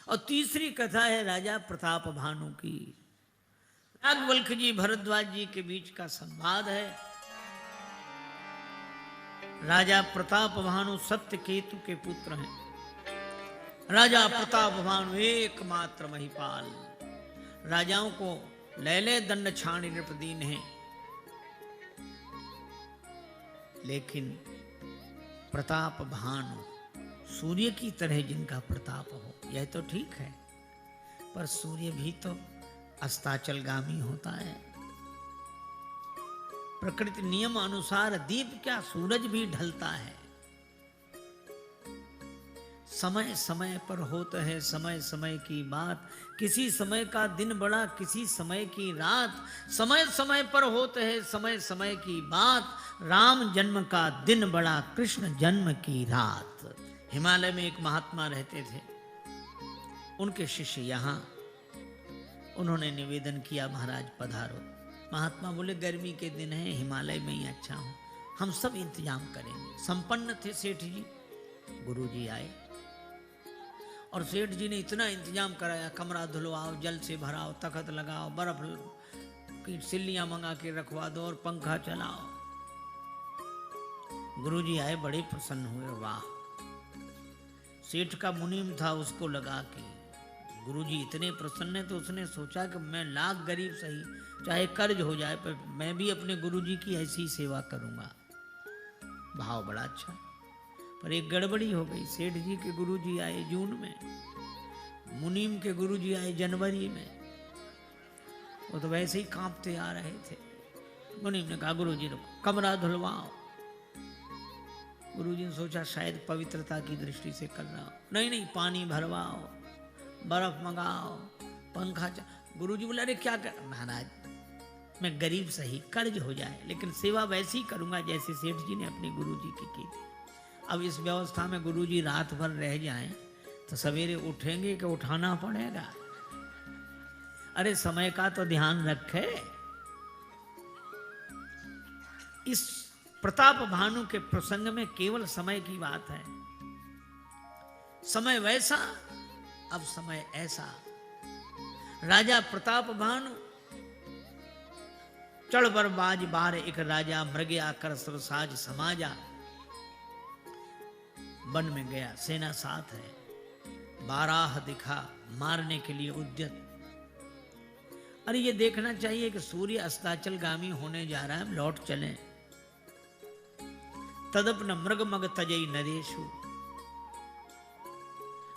और तीसरी कथा है राजा प्रताप भानु की। याज्ञवल्क्य जी भरद्वाज जी के बीच का संवाद है। राजा प्रताप भानु सत्यकेतु के पुत्र हैं। राजा प्रताप भानु एकमात्र महिपाल, राजाओं को लैले दंड छाणी नृपदीन है, लेकिन प्रताप भानु सूर्य की तरह जिनका प्रताप हो, यह तो ठीक है, पर सूर्य भी तो अस्ताचलगामी होता है। प्रकृति नियम अनुसार दीप क्या, सूरज भी ढलता है। समय समय पर होता है समय समय की बात, किसी समय का दिन बड़ा किसी समय की रात। समय समय पर होते है समय समय की बात, राम जन्म का दिन बड़ा कृष्ण जन्म की रात। हिमालय में एक महात्मा रहते थे, उनके शिष्य यहाँ, उन्होंने निवेदन किया महाराज पधारो। महात्मा बोले गर्मी के दिन है, हिमालय में ही अच्छा हूं, हम सब इंतजाम करेंगे। संपन्न थे सेठ जी। गुरुजी आए और सेठ जी ने इतना इंतजाम कराया, कमरा धुलवाओ, जल से भराओ, तख्त लगाओ, बर्फ की सिल्लियां मंगा के रखवा दो और पंखा चलाओ। गुरुजी आए, बड़े प्रसन्न हुए। वाह, सेठ का मुनीम था, उसको लगा कि गुरुजी इतने प्रसन्न है, तो उसने सोचा कि मैं लाख गरीब सही, चाहे कर्ज हो जाए, पर मैं भी अपने गुरुजी की ऐसी सेवा करूंगा। भाव बड़ा अच्छा, पर एक गड़बड़ी हो गई। सेठ जी के गुरुजी आए जून में, मुनीम के गुरुजी आए जनवरी में। वो तो वैसे ही कांपते आ रहे थे। मुनीम ने कहा गुरुजी रुको, कमरा धुलवाओ। गुरुजी ने सोचा शायद पवित्रता की दृष्टि से कर रहा हो। नहीं नहीं, पानी भरवाओ, बर्फ मंगाओ, पंखा गुरुजी बोले अरे क्या कर महाराज, मैं गरीब सही, कर्ज हो जाए, लेकिन सेवा वैसी करूंगा जैसे सेठ जी ने अपने गुरुजी की थी। अब इस व्यवस्था में गुरुजी रात भर रह जाएं तो सवेरे उठेंगे कि उठाना पड़ेगा। अरे समय का तो ध्यान रखे। इस प्रताप भानु के प्रसंग में केवल समय की बात है। समय वैसा, अब समय ऐसा। राजा प्रताप भानु चढ़ बर बाज बार एक राजा, मृगे आकर सरसाज समाजा। वन में गया, सेना साथ है, बाराह दिखा मारने के लिए उद्यत। अरे ये देखना चाहिए कि सूर्य अस्ताचलगामी होने जा रहा है, हम लौट चलें। तदपन मृग मग तजई नरेशु,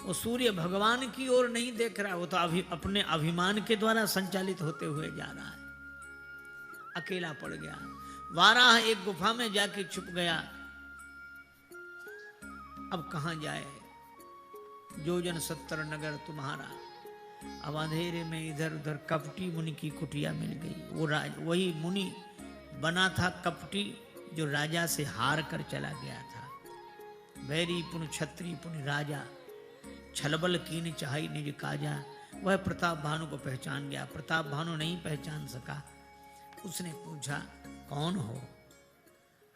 वो सूर्य भगवान की ओर नहीं देख रहा, वो तो अपने अभिमान के द्वारा संचालित होते हुए जा रहा है। अकेला पड़ गया। वाराह एक गुफा में जाके छुप गया। अब कहां जाए, जोजन 70 नगर तुम्हारा। अब अंधेरे में इधर उधर कपटी मुनि की कुटिया मिल गई। वही मुनि बना था कपटी, जो राजा से हार कर चला गया था। वैरी पुन छत्री पुन राजा, छलबल कीन चाही निज काजा। वह प्रताप भानु को पहचान गया। प्रताप भानु नहीं पहचान सका। उसने पूछा कौन हो।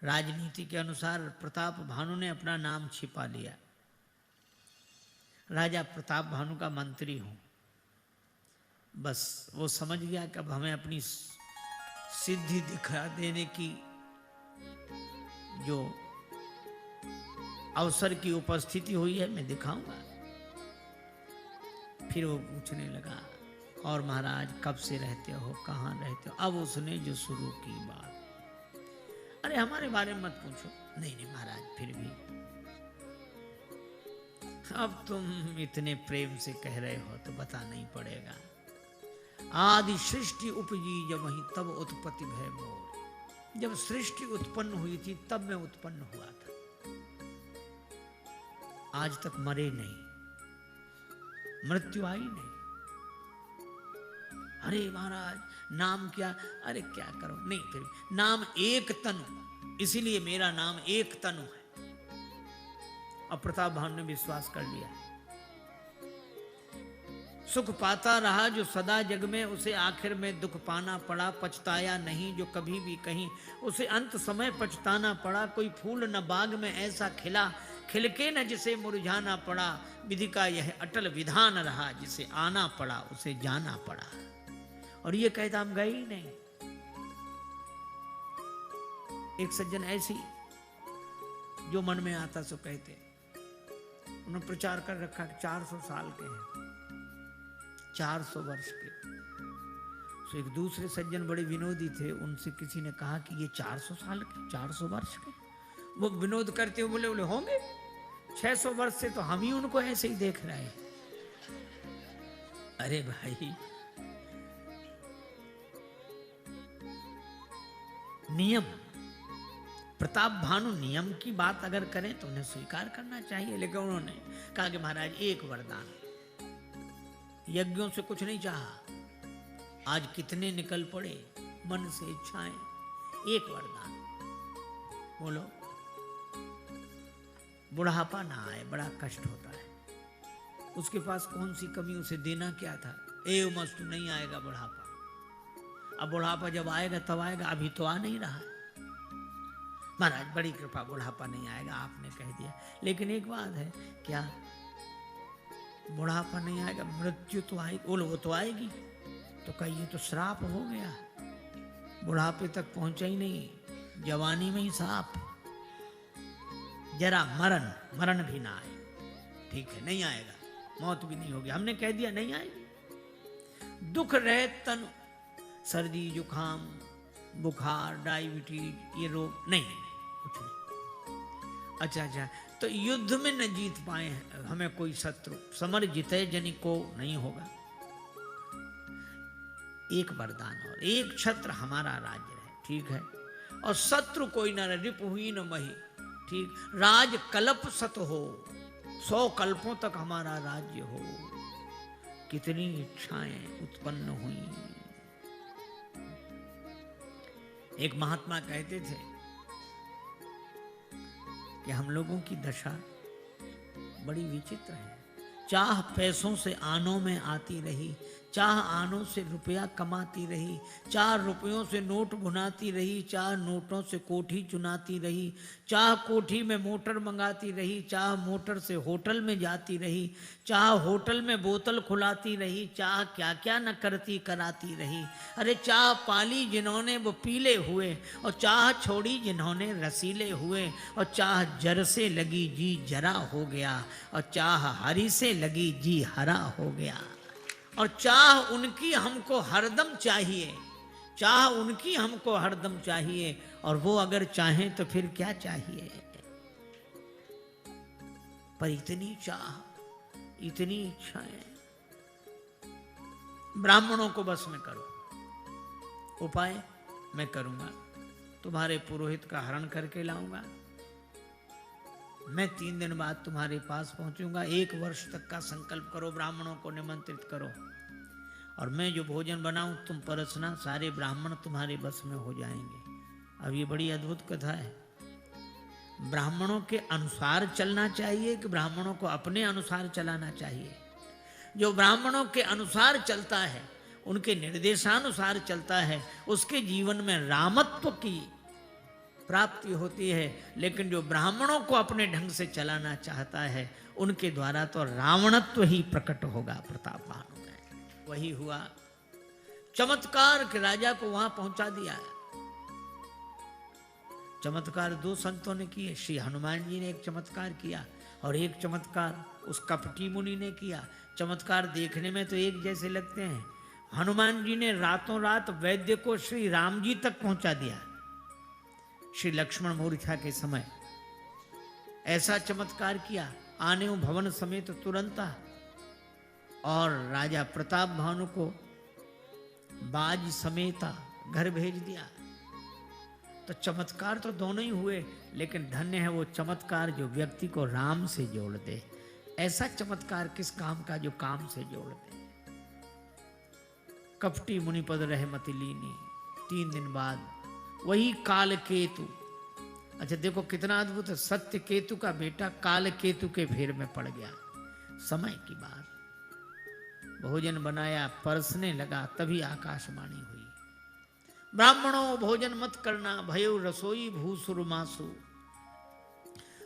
राजनीति के अनुसार प्रताप भानु ने अपना नाम छिपा लिया। राजा प्रताप भानु का मंत्री हूं। बस वो समझ गया कि अब हमें अपनी सिद्धि दिखा देने की जो अवसर की उपस्थिति हुई है, मैं दिखाऊंगा। फिर वो पूछने लगा, और महाराज कब से रहते हो, कहाँ रहते हो। अब उसने जो शुरू की बात, अरे हमारे बारे में मत पूछो। नहीं नहीं महाराज, फिर भी अब तुम इतने प्रेम से कह रहे हो तो बताना ही पड़ेगा। आदि सृष्टि उपजी जब वहीं, तब उत्पत्ति भय मोर। जब सृष्टि उत्पन्न हुई थी तब मैं उत्पन्न हुआ था। आज तक मरे नहीं, मृत्यु आई नहीं। अरे महाराज नाम क्या, अरे क्या करो, नहीं फिर नाम एक तनु, इसीलिए मेरा नाम एक तनु है। अब प्रताप भानु ने विश्वास कर लिया। सुख पाता रहा जो सदा जग में, उसे आखिर में दुख पाना पड़ा। पछताया नहीं जो कभी भी कहीं, उसे अंत समय पछताना पड़ा। कोई फूल न बाग में ऐसा खिला खिलके न जिसे मुरझाना पड़ा, विधि का यह अटल विधान रहा, जिसे आना पड़ा उसे जाना पड़ा। और ये कहता हम गए ही नहीं। एक सज्जन ऐसी जो मन में आता सो कहते, उन्होंने प्रचार कर रखा कि 400 साल के हैं, 400 वर्ष के। तो एक दूसरे सज्जन बड़े विनोदी थे, उनसे किसी ने कहा कि ये 400 साल के, 400 वर्ष के। वो विनोद करते हुए बोले बोले होंगे 600 वर्ष से तो हम ही उनको ऐसे ही देख रहे हैं। अरे भाई, नियम, प्रताप भानु नियम की बात अगर करें तो उन्हें स्वीकार करना चाहिए। लेकिन उन्होंने कहा कि महाराज एक वरदान, यज्ञों से कुछ नहीं चाहा, आज कितने निकल पड़े मन से इच्छाएं, एक वरदान बोलो, बुढ़ापा ना आए, बड़ा कष्ट होता है। उसके पास कौन सी कमी, उसे देना क्या था? एव मस्तु, नहीं आएगा बुढ़ापा। अब बुढ़ापा जब आएगा तब आएगा, अभी तो आ नहीं रहा। महाराज बड़ी कृपा, बुढ़ापा नहीं आएगा, आपने कह दिया। लेकिन एक बात है, क्या बुढ़ापा नहीं आएगा, मृत्यु तो आएगी? बोलो वो तो आएगी। तो कहिए तो श्राप हो गया, बुढ़ापे तक पहुंचा ही नहीं, जवानी में ही साप। जरा मरण भी ना आए, ठीक है, नहीं आएगा, मौत भी नहीं होगी, हमने कह दिया नहीं आएगी। दुख रहे तन, सर्दी जुकाम बुखार डायबिटीज, ये रोग नहीं, कुछ नहीं। अच्छा, तो युद्ध में न जीत पाए हमें कोई शत्रु, समर जीते जनि को नहीं होगा। एक वरदान और एक छत्र हमारा राज्य रहे, ठीक है। और शत्रु कोई न रिपुहीन मही, ठीक। राज कल्प सत हो, 100 कल्पों तक हमारा राज्य हो। कितनी इच्छाएं उत्पन्न हुई। एक महात्मा कहते थे कि हम लोगों की दशा बड़ी विचित्र है। चाह पैसों से आनों में आती रही, चाह आनों से रुपया कमाती रही, चाह रुपयों से नोट भुनाती रही, चाह नोटों से कोठी चुनाती रही, चाह कोठी में मोटर मंगाती रही, चाह मोटर से होटल में जाती रही, चाह होटल में बोतल खुलाती रही, चाह क्या क्या न करती कराती रही। अरे चाह पाली जिन्होंने वो पीले हुए, और चाह छोड़ी जिन्होंने रसीले हुए, और चाह जर से लगी जी जरा हो गया, और चाह हरी से लगी जी हरा हो गया। और चाह उनकी हमको हरदम चाहिए, चाह उनकी हमको हरदम चाहिए, और वो अगर चाहें तो फिर क्या चाहिए। पर इतनी चाह, इतनी इच्छाएं। ब्राह्मणों को बस में करो, उपाय मैं करूंगा, तुम्हारे पुरोहित का हरण करके लाऊंगा, मैं 3 दिन बाद तुम्हारे पास पहुंचूंगा, 1 वर्ष तक का संकल्प करो, ब्राह्मणों को निमंत्रित करो, और मैं जो भोजन बनाऊं तुम परसना, सारे ब्राह्मण तुम्हारे बस में हो जाएंगे। अब ये बड़ी अद्भुत कथा है। ब्राह्मणों के अनुसार चलना चाहिए कि ब्राह्मणों को अपने अनुसार चलाना चाहिए? जो ब्राह्मणों के अनुसार चलता है, उनके निर्देशानुसार चलता है, उसके जीवन में रामत्व की प्राप्ति होती है। लेकिन जो ब्राह्मणों को अपने ढंग से चलाना चाहता है, उनके द्वारा तो रावणत्व ही प्रकट होगा। प्रताप भानु में वही हुआ, चमत्कार के राजा को वहां पहुंचा दिया। चमत्कार 2 संतों ने किए, श्री हनुमान जी ने एक चमत्कार किया, और एक चमत्कार उस कपटी मुनि ने किया। चमत्कार देखने में तो एक जैसे लगते हैं। हनुमान जी ने रातों रात वैद्य को श्री राम जी तक पहुंचा दिया। श्री लक्ष्मण मूर्छा के समय ऐसा चमत्कार किया, आने भवन समेत तुरंत, और राजा प्रताप भानु को बाज समेता घर भेज दिया। तो चमत्कार तो दोनों ही हुए, लेकिन धन्य है वो चमत्कार जो व्यक्ति को राम से जोड़ दे। ऐसा चमत्कार किस काम का जो काम से जोड़ दे। कपटी मुनिपद रहे मति लीनी, 3 दिन बाद वही काल केतु। अच्छा देखो कितना अद्भुत है, सत्य केतु का बेटा काल केतु के फेर में पड़ गया। समय की बात, भोजन बनाया, परसने लगा, तभी आकाशवाणी हुई, ब्राह्मणों भोजन मत करना, भयो रसोई भूसुर मासु।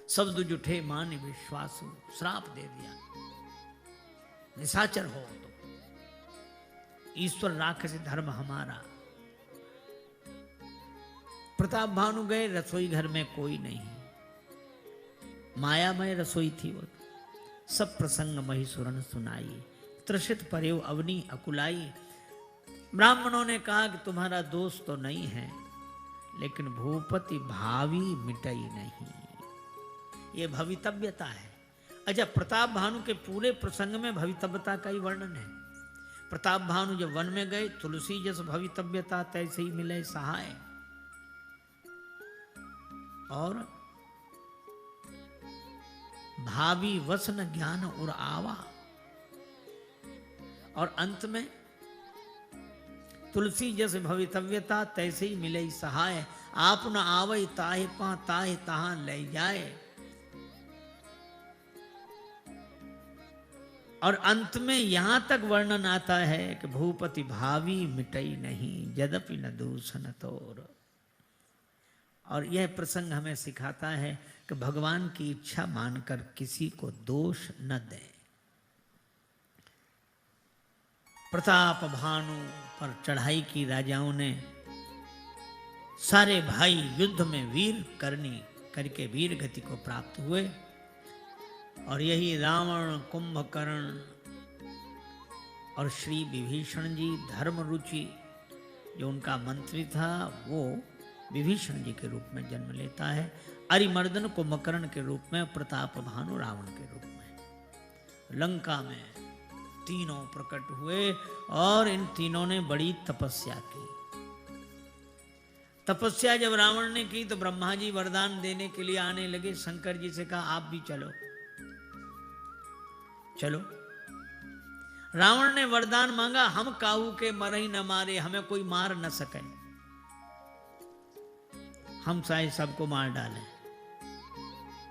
शब्द जुठे मान विश्वासु, श्राप दे दिया, निशाचर हो तो ईश्वर राख से धर्म हमारा। प्रताप भानु गए, रसोई घर में कोई नहीं, मायामय रसोई थी वो। सब प्रसंग महिसुरन सुनाई, त्रसित परेव अवनी अकुलाई। ब्राह्मणों ने कहा कि तुम्हारा दोष तो नहीं है, लेकिन भूपति भावी मिटई नहीं, ये भवितव्यता है। अच्छा, प्रताप भानु के पूरे प्रसंग में भवितव्यता का ही वर्णन है। प्रताप भानु जब वन में गए, तुलसी जस भवितव्यता तैसे ही मिले सहाय। और भावी वसन ज्ञान और आवा, और अंत में तुलसी जस भवितव्यता तैसे ही मिले सहाय। आप न आवई ताहे पा ताहे तहां ले जाए। और अंत में यहां तक वर्णन आता है कि भूपति भावी मिटई नहीं, यद्यपि न दूषण तोर। और यह प्रसंग हमें सिखाता है कि भगवान की इच्छा मानकर किसी को दोष न दें। प्रताप भानु पर चढ़ाई की राजाओं ने, सारे भाई युद्ध में वीर करनी करके वीर गति को प्राप्त हुए। और यही रावण, कुंभकर्ण और श्री विभीषण जी, धर्म रुचि जो उनका मंत्री था, वो विभीषण जी के रूप में जन्म लेता है। अरिमर्दन कुंभकर्ण के रूप में, प्रताप भानु रावण के रूप में लंका में तीनों प्रकट हुए। और इन तीनों ने बड़ी तपस्या की। तपस्या जब रावण ने की तो ब्रह्मा जी वरदान देने के लिए आने लगे। शंकर जी से कहा, आप भी चलो चलो। रावण ने वरदान मांगा, हम काहू के मरई न मारे, हमें कोई मार न सके, हम चाहे सबको मार डालें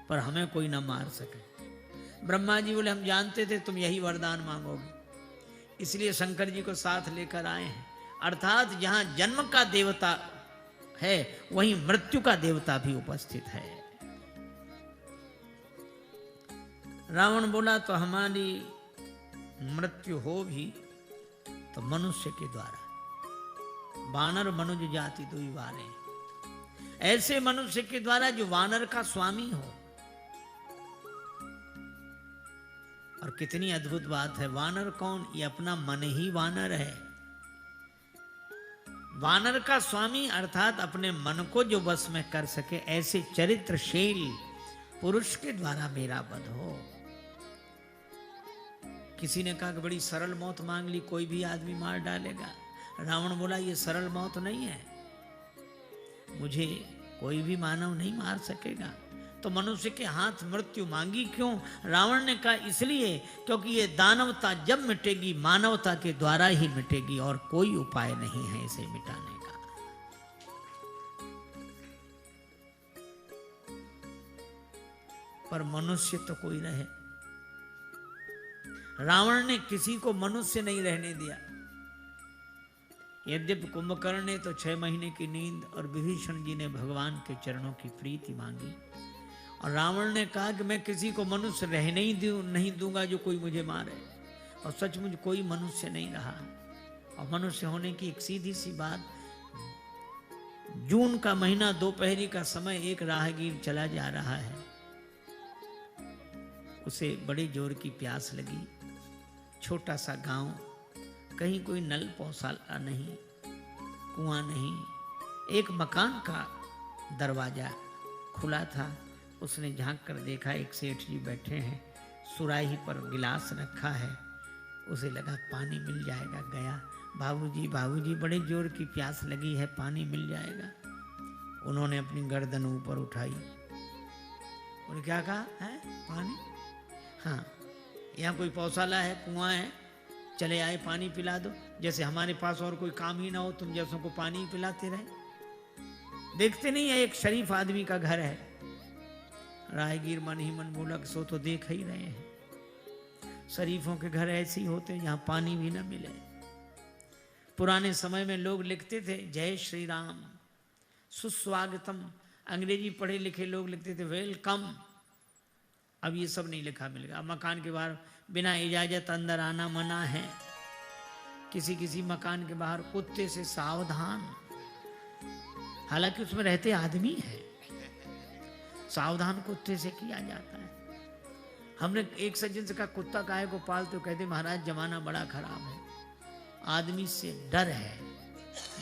पर हमें कोई न मार सके। ब्रह्मा जी बोले, हम जानते थे तुम यही वरदान मांगोगे, इसलिए शंकर जी को साथ लेकर आए हैं। अर्थात जहां जन्म का देवता है वहीं मृत्यु का देवता भी उपस्थित है। रावण बोला, तो हमारी मृत्यु हो भी तो मनुष्य के द्वारा। वानर मनुज जाति दुई वारे, ऐसे मनुष्य के द्वारा जो वानर का स्वामी हो। और कितनी अद्भुत बात है, वानर कौन? ये अपना मन ही वानर है। वानर का स्वामी अर्थात अपने मन को जो वश में कर सके, ऐसे चरित्रशील पुरुष के द्वारा मेरा वध हो। किसी ने कहा कि बड़ी सरल मौत मांग ली, कोई भी आदमी मार डालेगा। रावण बोला, ये सरल मौत नहीं है, मुझे कोई भी मानव नहीं मार सकेगा। तो मनुष्य के हाथ मृत्यु मांगी क्यों? रावण ने कहा, इसलिए क्योंकि ये दानवता जब मिटेगी मानवता के द्वारा ही मिटेगी, और कोई उपाय नहीं है इसे मिटाने का। पर मनुष्य तो कोई रहे। रावण ने किसी को मनुष्य नहीं रहने दिया। यद्यपि कुंभकर्ण ने तो 6 महीने की नींद और विभीषण जी ने भगवान के चरणों की प्रीति मांगी, और रावण ने कहा कि मैं किसी को मनुष्य रहने ही नहीं दूंगा जो कोई मुझे मारे। और सचमुच कोई मनुष्य नहीं रहा। और मनुष्य होने की एक सीधी सी बात, जून का महीना, दोपहरी का समय, एक राहगीर चला जा रहा है, उसे बड़े जोर की प्यास लगी। छोटा सा गांव, कहीं कोई नल पौसाला नहीं, कुआं नहीं। एक मकान का दरवाजा खुला था, उसने झांक कर देखा, एक सेठ जी बैठे हैं, सुराही पर गिलास रखा है। उसे लगा पानी मिल जाएगा। गया, बाबूजी बाबूजी बड़े जोर की प्यास लगी है, पानी मिल जाएगा। उन्होंने अपनी गर्दन ऊपर उठाई और क्या कहा, है पानी? हाँ, यहाँ कोई पौसाला है, कुआं है, चले आए पानी पिला दो। जैसे हमारे पास और कोई काम ही ना हो, तुम जैसों को पानी ही पिलाते रहे। देखते नहीं है एक शरीफ आदमी का घर है। राहगीर मन ही मन बोला कि सो तो देख ही रहे हैं, शरीफों के घर ऐसे ही होते जहां पानी भी ना मिले। पुराने समय में लोग लिखते थे, जय श्री राम, सुस्वागतम। अंग्रेजी पढ़े लिखे लोग लिखते थे, वेलकम। अब ये सब नहीं लिखा मिलेगा। अब मकान के बाहर बिना इजाजत अंदर आना मना है। किसी किसी मकान के बाहर कुत्ते से सावधान, हालांकि उसमें रहते आदमी है, सावधान कुत्ते से किया जाता है। हमने एक सज्जन से कहा कुत्ता काहे को पालते हो? कहते महाराज जमाना बड़ा खराब है, आदमी से डर है।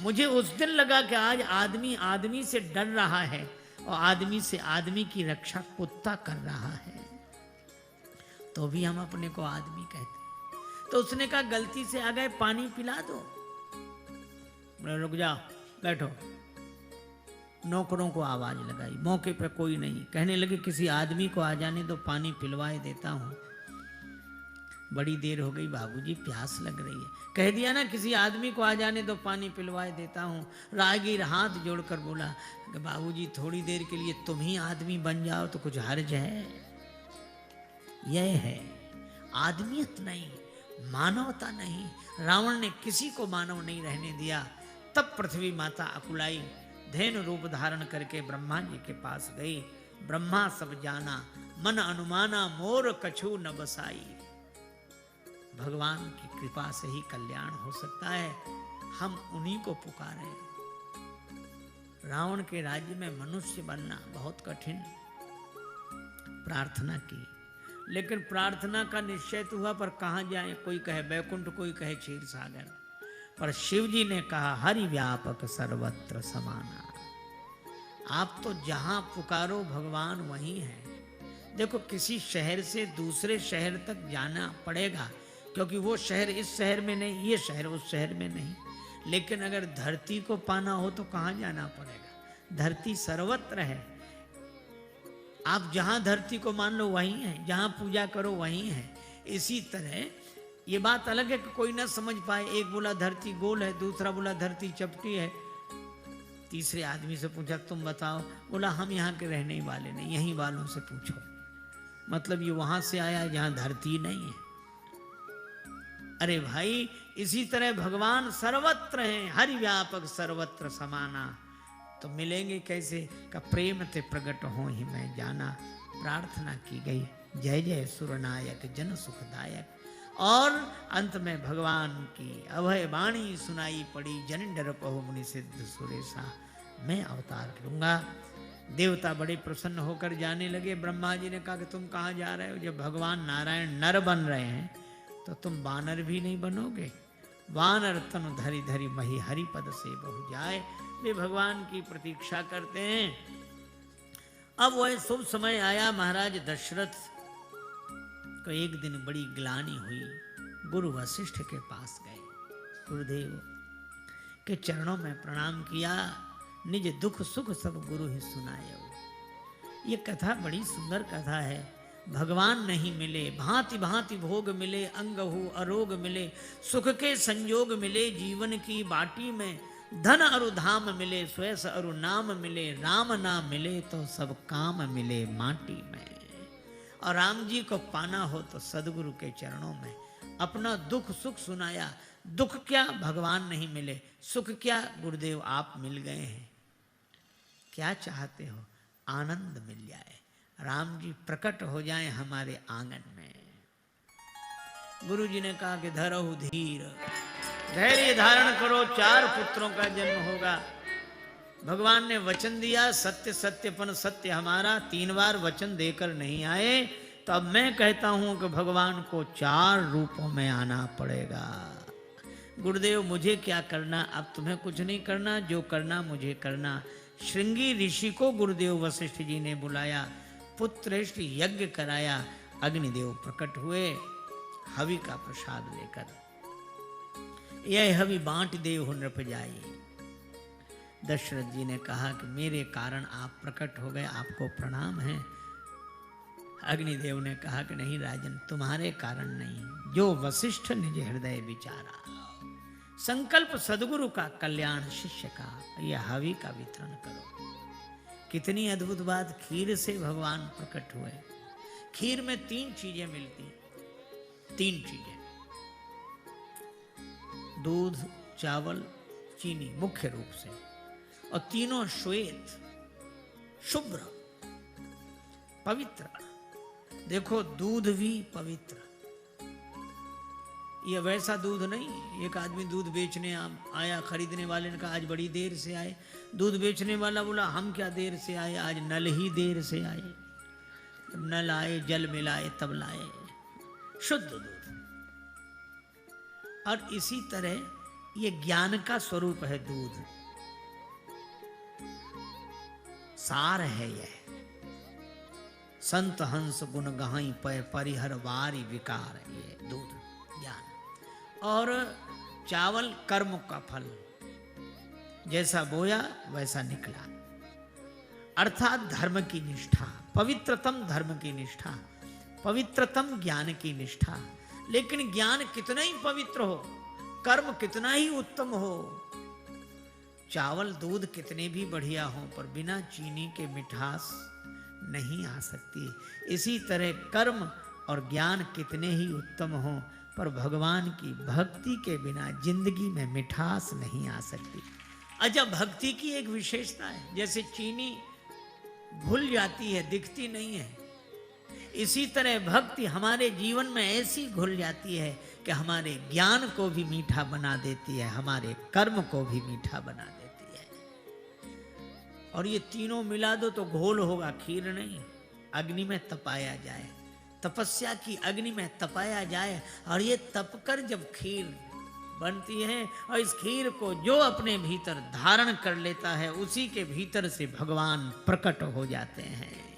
मुझे उस दिन लगा कि आज आदमी आदमी से डर रहा है और आदमी से आदमी की रक्षा कुत्ता कर रहा है, तो भी हम अपने को आदमी कहते हैं। तो उसने कहा गलती से आ गए, पानी पिला दो। बोले रुक जाओ, बैठो। नौकरों को आवाज लगाई, मौके पे कोई नहीं। कहने लगे किसी आदमी को आ जाने दो, पानी पिलवाए देता हूं। बड़ी देर हो गई बाबूजी, प्यास लग रही है। कह दिया ना किसी आदमी को आ जाने दो, पानी पिलवाए देता हूं। राहगीर हाथ जोड़कर बोला कि बाबूजी थोड़ी देर के लिए तुम ही आदमी बन जाओ तो कुछ हर्ज है? यह है आदमियत नहीं, मानवता नहीं। रावण ने किसी को मानव नहीं रहने दिया। तब पृथ्वी माता अकुलाई धेनु रूप धारण करके ब्रह्मा जी के पास गई। ब्रह्मा सब जाना, मन अनुमाना, मोर कछु न बसाई। भगवान की कृपा से ही कल्याण हो सकता है, हम उन्हीं को पुकारे। रावण के राज्य में मनुष्य बनना बहुत कठिन। प्रार्थना की, लेकिन प्रार्थना का निश्चय तो हुआ, पर कहाँ जाए? कोई कहे बैकुंठ, कोई कहे क्षीर सागर। पर शिव जी ने कहा हरि व्यापक सर्वत्र समाना। आप तो जहां पुकारो भगवान वहीं है। देखो किसी शहर से दूसरे शहर तक जाना पड़ेगा, क्योंकि वो शहर इस शहर में नहीं, ये शहर उस शहर में नहीं। लेकिन अगर धरती को पाना हो तो कहाँ जाना पड़ेगा? धरती सर्वत्र है। आप जहां धरती को मान लो वहीं है, जहां पूजा करो वहीं है। इसी तरह ये बात अलग है कि कोई ना समझ पाए। एक बोला धरती गोल है, दूसरा बोला धरती चपटी है। तीसरे आदमी से पूछा तुम बताओ, बोला हम यहाँ के रहने वाले नहीं, यहीं वालों से पूछो। मतलब ये वहां से आया जहां धरती नहीं है। अरे भाई, इसी तरह भगवान सर्वत्र हैं, हरि व्यापक सर्वत्र समाना। तो मिलेंगे कैसे? का प्रेम ते प्रकट हो ही मैं जाना। प्रार्थना की गई, जय जय सुरनायक जन सुखदायक। और अंत में भगवान की अभय वाणी सुनाई पड़ी, जन डर पहो मुनि सिद्ध सुरेशा, मैं अवतार लूंगा। देवता बड़े प्रसन्न होकर जाने लगे। ब्रह्मा जी ने कहा कि तुम कहाँ जा रहे हो? जब भगवान नारायण नर बन रहे हैं तो तुम वानर भी नहीं बनोगे? वानर तनु धरी धरी मही हरि पद से बहु जाए। वे भगवान की प्रतीक्षा करते हैं। अब वह शुभ समय आया। महाराज दशरथ को एक दिन बड़ी ग्लानि हुई। गुरु वशिष्ठ के पास गए, गुरुदेव के चरणों में प्रणाम किया। निज दुख सुख सब गुरु ही सुनायो। ये कथा बड़ी सुंदर कथा है। भगवान नहीं मिले, भांति भांति भोग मिले, अंग हो अरोग मिले, सुख के संयोग मिले जीवन की बाटी में, धन अरु धाम मिले, स्वेस अरु नाम मिले, राम नाम मिले तो सब काम मिले माटी में। और राम जी को पाना हो तो सदगुरु के चरणों में। अपना दुख सुख सुनाया। दुख क्या? भगवान नहीं मिले। सुख क्या? गुरुदेव आप मिल गए हैं। क्या चाहते हो? आनंद मिल जाए, राम जी प्रकट हो जाएं हमारे आंगन में। गुरु जी ने कहा कि धरहु धीर, धैर्य धारण करो, 4 पुत्रों का जन्म होगा। भगवान ने वचन दिया, सत्य सत्यपन सत्य हमारा। 3 बार वचन देकर नहीं आए, तो अब मैं कहता हूं कि भगवान को 4 रूपों में आना पड़ेगा। गुरुदेव मुझे क्या करना? अब तुम्हें कुछ नहीं करना, जो करना मुझे करना। श्रृंगी ऋषि को गुरुदेव वशिष्ठ जी ने बुलाया, पुत्रेष्ठ यज्ञ कराया। अग्निदेव प्रकट हुए हवि का प्रसाद लेकर। यह हवि बांट देव हो नृप जाई। दशरथ जी ने कहा कि मेरे कारण आप प्रकट हो गए, आपको प्रणाम है। अग्निदेव ने कहा कि नहीं राजन, तुम्हारे कारण नहीं, जो वशिष्ठ निज हृदय विचारा। संकल्प सदगुरु का, कल्याण शिष्य का, यह हवि का वितरण करो। कितनी अद्भुत बात! खीर से भगवान प्रकट हुए। खीर में 3 चीजें मिलती, 3 चीजें, दूध, चावल, चीनी मुख्य रूप से, और तीनों श्वेत, शुभ्र, पवित्र। देखो दूध भी पवित्र, ये वैसा दूध नहीं। एक आदमी दूध बेचने आया, खरीदने वाले ने कहा आज बड़ी देर से आए। दूध बेचने वाला बोला हम क्या देर से आए, आज नल ही देर से आए। जब नल आए, जल मिलाए, तब लाए शुद्ध दूध। और इसी तरह ये ज्ञान का स्वरूप है दूध, सार है यह। संत हंस गुण गहाई पय परिहर वारी विकार, ये दूध ज्ञान। और चावल कर्म का फल, जैसा बोया वैसा निकला, अर्थात धर्म की निष्ठा, पवित्रतम धर्म की निष्ठा, पवित्रतम ज्ञान की निष्ठा। लेकिन ज्ञान कितना ही पवित्र हो, कर्म कितना ही उत्तम हो, चावल दूध कितने भी बढ़िया हो, पर बिना चीनी के मिठास नहीं आ सकती। इसी तरह कर्म और ज्ञान कितने ही उत्तम हो, पर भगवान की भक्ति के बिना जिंदगी में मिठास नहीं आ सकती। अच्छा, भक्ति की एक विशेषता है, जैसे चीनी घुल जाती है, दिखती नहीं है, इसी तरह भक्ति हमारे जीवन में ऐसी घुल जाती है कि हमारे ज्ञान को भी मीठा बना देती है, हमारे कर्म को भी मीठा बना देती है। और ये तीनों मिला दो तो घोल होगा, खीर नहीं। अग्नि में तपाया जाए, तपस्या की अग्नि में तपाया जाए, और ये तपकर जब खीर बनती है, और इस खीर को जो अपने भीतर धारण कर लेता है, उसी के भीतर से भगवान प्रकट हो जाते हैं।